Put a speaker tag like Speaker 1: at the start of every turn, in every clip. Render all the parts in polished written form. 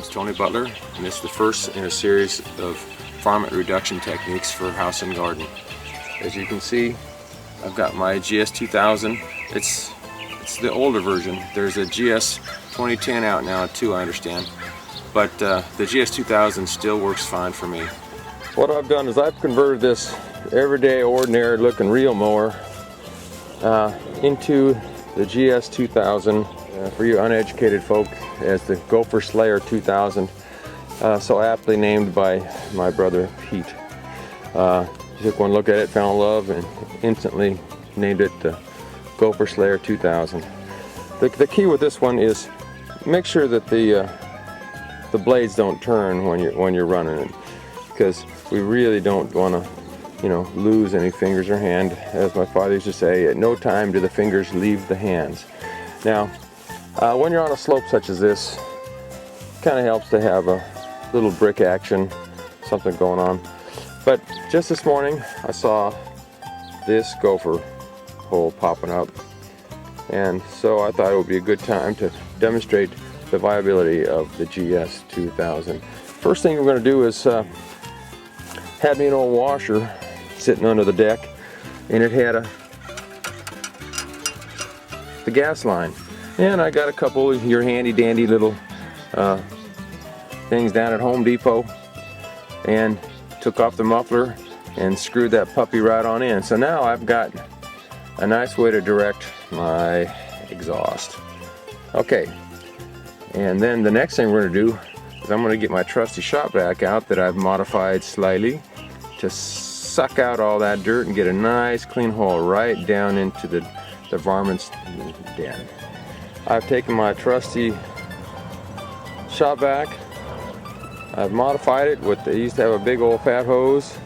Speaker 1: name's Tony Butler, and it's the first in a series of varmint reduction techniques for house and garden. As you can see, I've got my GS-2000. It's the older version. There's a GS-2010 out now too, I understand. But the GS-2000 still works fine for me. What I've done is I've converted this everyday, ordinary looking reel mower into the GS-2000, for you uneducated folk, as the Gopher Slayer 2000, so aptly named by my brother Pete. Took one look at it, found love, and instantly named it the Gopher Slayer 2000. The key with this one is make sure that the blades don't turn when you're running it, because we really don't want to, lose any fingers or hand. As my father used to say, at no time do the fingers leave the hands. Now, when you're on a slope such as this, it kind of helps to have a little brick action, something going on. But just this morning, I saw this gopher hole popping up, and so I thought it would be a good time to demonstrate the viability of the GS-2000. First thing we're going to do is had me an old washer sitting under the deck, and it had the gas line. And I got a couple of your handy dandy little things down at Home Depot, and took off the muffler and screwed that puppy right on in. So now I've got a nice way to direct my exhaust. Okay, and then the next thing we're going to do is I'm going to get my trusty shop vac out that I've modified slightly to suck out all that dirt and get a nice clean hole right down into the varmint's den. I've taken my trusty shop vac, I've modified it with, they used to have a big old fat hose,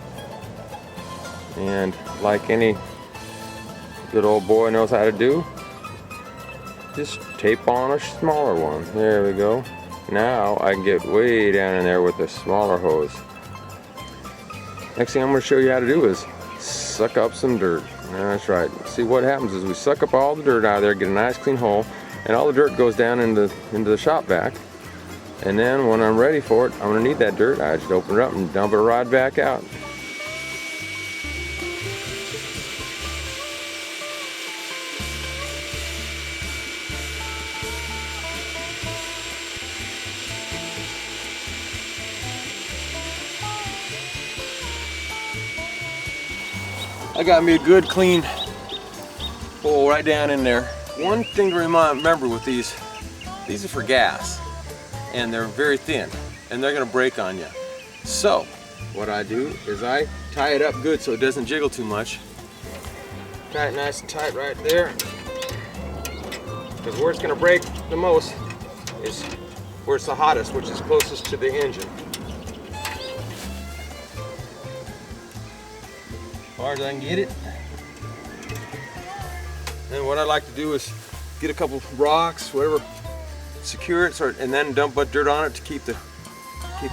Speaker 1: and like any good old boy knows how to do, just tape on a smaller one. There we go. Now I can get way down in there with the smaller hose. Next thing I'm going to show you how to do is suck up some dirt. That's right. See, what happens is we suck up all the dirt out of there, get a nice clean hole, and all the dirt goes down into the shop vac. And then when I'm ready for it, I'm going to need that dirt. I just open it up and dump it right back out. I got me a good clean hole right down in there. One thing to remember with these are for gas, and they're very thin, and they're gonna break on you. So what I do is I tie it up good so it doesn't jiggle too much. Tie it nice and tight right there, because where it's gonna break the most is where it's the hottest, which is closest to the engine. As far as I can get it. And what I like to do is get a couple rocks, whatever, secure it, and then dump dirt on it to keep the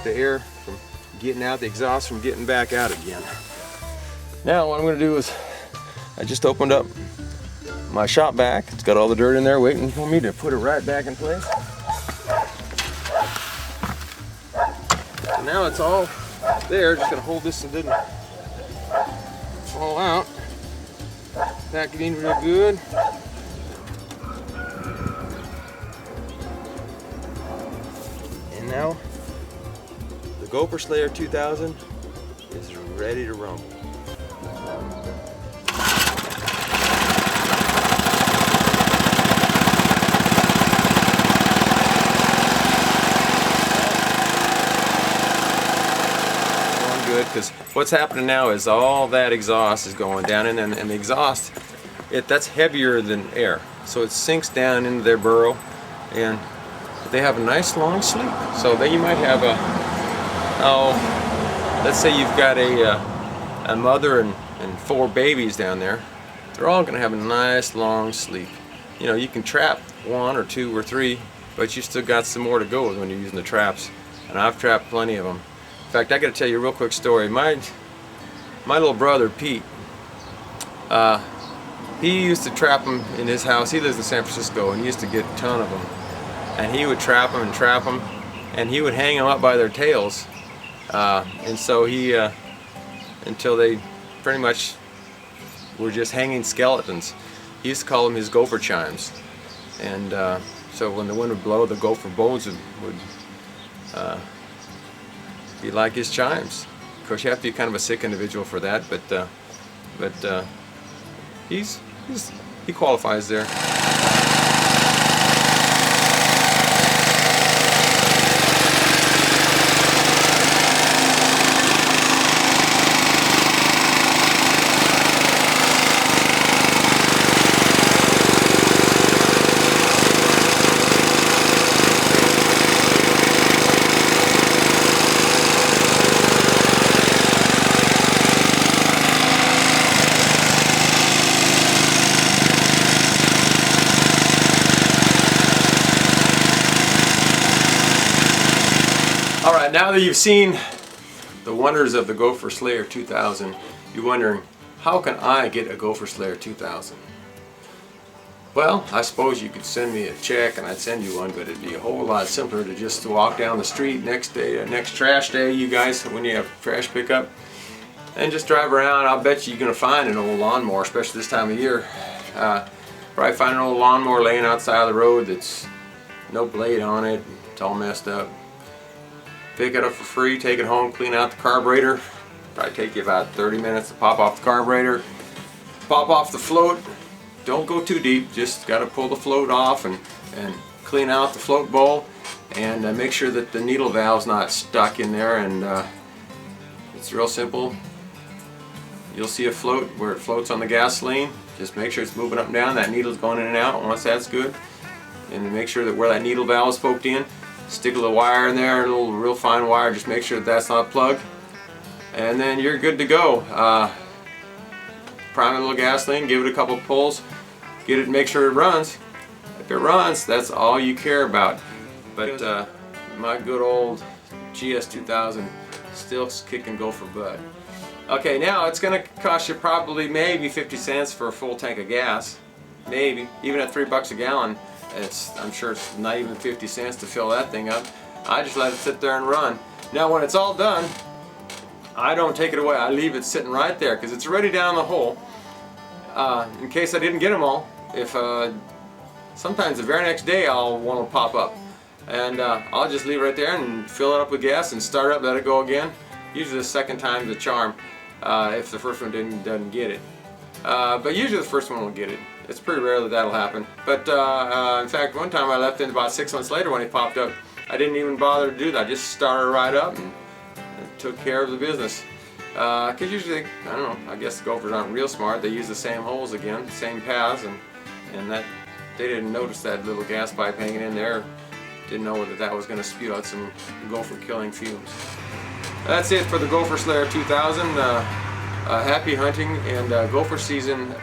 Speaker 1: air from getting out, the exhaust from getting back out again. Now what I'm going to do is I just opened up my shop vac. It's got all the dirt in there waiting for me to put it right back in place. So now it's all there. Just going to hold this so it doesn't fall out. Pack it in real good. And now the Gopher Slayer 2000 is ready to rumble. Because what's happening now is all that exhaust is going down in, and the exhaust, that's heavier than air, so it sinks down into their burrow, and they have a nice long sleep. So then you might have let's say you've got a mother and 4 babies down there. They're all going to have a nice long sleep. You can trap 1 or 2 or 3, but you still got some more to go when you're using the traps, and I've trapped plenty of them. In fact, I got to tell you a real quick story. My little brother Pete, he used to trap them in his house. He lives in San Francisco, and he used to get a ton of them. And he would trap them and trap them, and he would hang them up by their tails, and so he until they pretty much were just hanging skeletons. He used to call them his gopher chimes, and so when the wind would blow, the gopher bones would be like his chimes. Of course, you have to be kind of a sick individual for that, but he qualifies there. Alright, now that you've seen the wonders of the Gopher Slayer 2000, you're wondering, how can I get a Gopher Slayer 2000? Well, I suppose you could send me a check and I'd send you one, but it'd be a whole lot simpler to just walk down the street next trash day, you guys, when you have trash pickup, and just drive around. I'll bet you're going to find an old lawnmower, especially this time of year. Probably find an old lawnmower laying outside of the road that's no blade on it, it's all messed up. Pick it up for free, take it home, clean out the carburetor. Probably take you about 30 minutes to pop off the carburetor, pop off the float. Don't go too deep, just got to pull the float off and clean out the float bowl, and make sure that the needle valve's not stuck in there. And it's real simple. You'll see a float where it floats on the gasoline. Just make sure it's moving up and down, that needle's going in and out. Once that's good, and make sure that where that needle valve is poked in, stick a little wire in there, a little real fine wire, just make sure that that's not plugged, and then you're good to go. Prime a little gasoline, give it a couple pulls, get it, make sure it runs. If it runs, that's all you care about. But my good old GS-2000 still kicking Gopher butt. Okay, now it's going to cost you probably maybe 50 cents for a full tank of gas. Maybe, even at $3 a gallon. I'm sure it's not even 50 cents to fill that thing up. I just let it sit there and run. Now when it's all done, I don't take it away. I leave it sitting right there because it's already down the hole. In case I didn't get them all, if sometimes the very next day one will pop up, and I'll just leave it right there and fill it up with gas and start it up, let it go again. Usually the second time's the charm if the first one doesn't get it. But usually the first one will get it. It's pretty rare that that'll happen. But in fact, one time I left in about 6 months later when he popped up. I didn't even bother to do that. I just started right up and took care of the business. Because usually, I don't know, I guess the Gophers aren't real smart. They use the same holes again, same paths, and that they didn't notice that little gas pipe hanging in there. Didn't know that was going to spew out some gopher killing fumes. That's it for the Gopher Slayer 2000. Happy hunting, and gopher season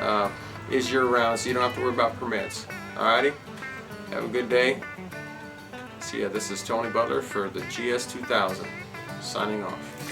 Speaker 1: is year-round, so you don't have to worry about permits. Alrighty? Have a good day. See ya. This is Tony Butler for the GS-2000, signing off.